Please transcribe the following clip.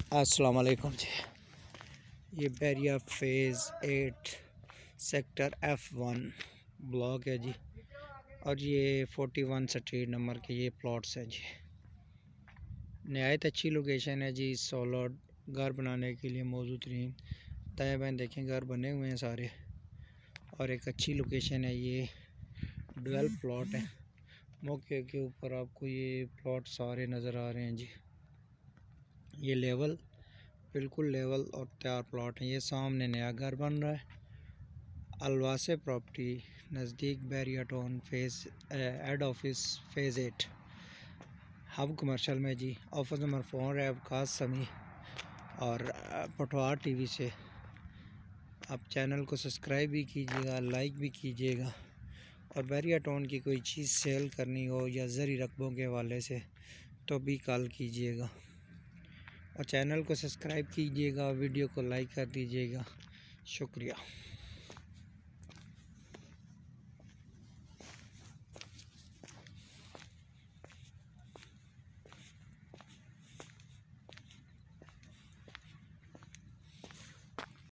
अस्सलाम वालेकुम जी। ये Bairiya phase 8 sector F1 block है जी, और ये 41 स्ट्रीट नंबर के ये प्लॉट्स हैं जी। नहायत अच्छी लोकेशन है जी, सॉलिड घर बनाने के लिए मौजूद तरीन। दाएं बाएं देखें घर बने हुए हैं सारे, और एक अच्छी लोकेशन है। ये 12 प्लॉट है। मौके के ऊपर आपको ये प्लॉट सारे नज़र आ रहे हैं जी। ये लेवल, बिल्कुल लेवल और तैयार प्लॉट है। ये सामने नया घर बन रहा है। अलवासे प्रॉपर्टी, नज़दीक Bairia town, head office phase 8, hub commercial में जी। ऑफिस नंबर 4 है अवकाश समी, और पटवार टीवी से। आप चैनल को सब्सक्राइब भी कीजिएगा, लाइक भी कीजिएगा। और बैरिया टाउन की कोई चीज़ सेल करनी हो या ज़री रकबों के हवाले से तो भी कॉल कीजिएगा, और चैनल को सब्सक्राइब कीजिएगा, वीडियो को लाइक कर दीजिएगा। शुक्रिया।